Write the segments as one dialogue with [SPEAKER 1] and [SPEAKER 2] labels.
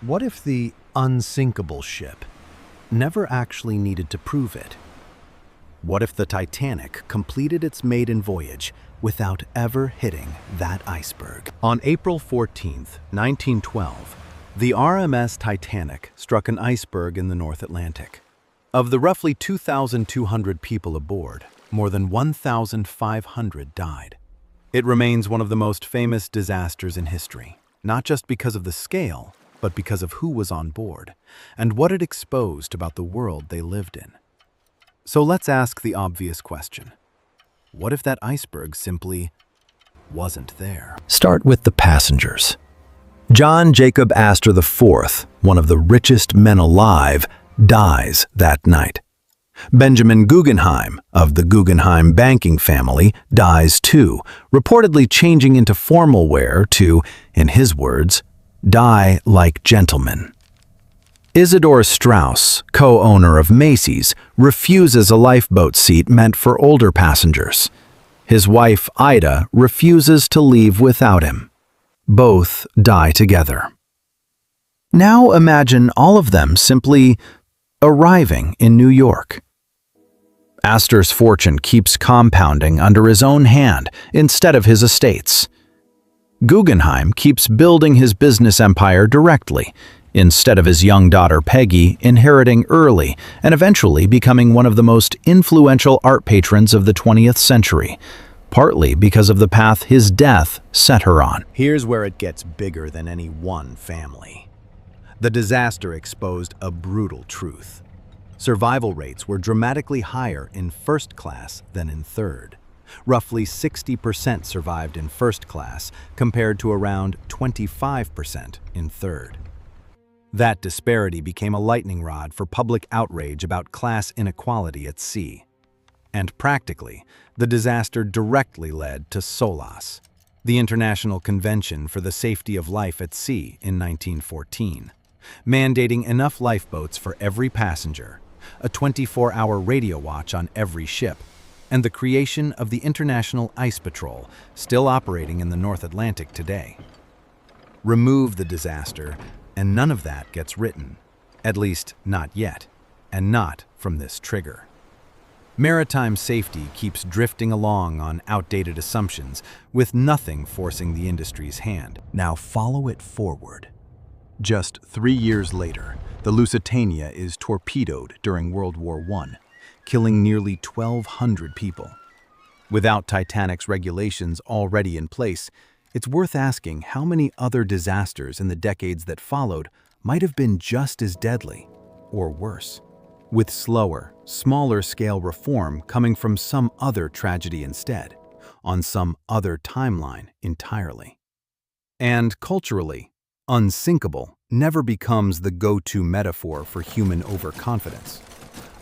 [SPEAKER 1] What if the unsinkable ship never actually needed to prove it? What if the Titanic completed its maiden voyage without ever hitting that iceberg? On April 14, 1912, the RMS Titanic struck an iceberg in the North Atlantic. Of the roughly 2,200 people aboard, more than 1,500 died. It remains one of the most famous disasters in history, not just because of the scale, but because of who was on board and what it exposed about the world they lived in. So let's ask the obvious question. What if that iceberg simply wasn't there? Start with the passengers. John Jacob Astor IV, one of the richest men alive, dies that night. Benjamin Guggenheim, of the Guggenheim banking family, dies too, reportedly changing into formal wear to, in his words, die like gentlemen. Isidore Straus, co-owner of Macy's, refuses a lifeboat seat meant for older passengers. His wife, Ida, refuses to leave without him. Both die together. Now imagine all of them simply arriving in New York. Astor's fortune keeps compounding under his own hand instead of his estate's. Guggenheim keeps building his business empire directly, instead of his young daughter Peggy inheriting early and eventually becoming one of the most influential art patrons of the 20th century, partly because of the path his death set her on. Here's where it gets bigger than any one family. The disaster exposed a brutal truth. Survival rates were dramatically higher in first class than in third. Roughly 60% survived in first class, compared to around 25% in third. That disparity became a lightning rod for public outrage about class inequality at sea. And practically, the disaster directly led to SOLAS, the International Convention for the Safety of Life at Sea in 1914, mandating enough lifeboats for every passenger, a 24-hour radio watch on every ship, and the creation of the International Ice Patrol, still operating in the North Atlantic today. Remove the disaster, and none of that gets written. At least, not yet, and not from this trigger. Maritime safety keeps drifting along on outdated assumptions, with nothing forcing the industry's hand. Now follow it forward. Just 3 years later, the Lusitania is torpedoed during World War I, killing nearly 1,200 people. Without Titanic's regulations already in place, it's worth asking how many other disasters in the decades that followed might have been just as deadly, or worse, with slower, smaller-scale reform coming from some other tragedy instead, on some other timeline entirely. And culturally, unsinkable never becomes the go-to metaphor for human overconfidence,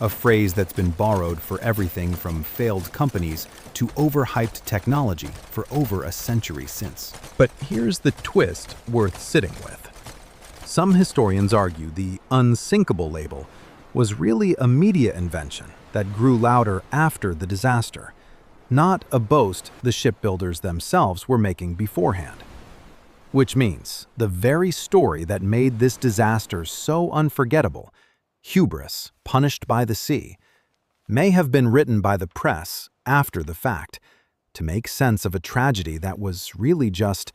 [SPEAKER 1] a phrase that's been borrowed for everything from failed companies to overhyped technology for over a century since. But here's the twist worth sitting with. Some historians argue the unsinkable label was really a media invention that grew louder after the disaster, not a boast the shipbuilders themselves were making beforehand. Which means the very story that made this disaster so unforgettable, hubris punished by the sea, may have been written by the press after the fact to make sense of a tragedy that was really just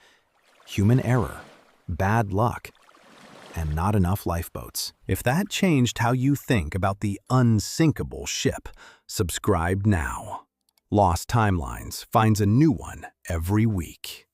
[SPEAKER 1] human error, bad luck, and not enough lifeboats. If that changed how you think about the unsinkable ship, subscribe now. Lost Timelines finds a new one every week.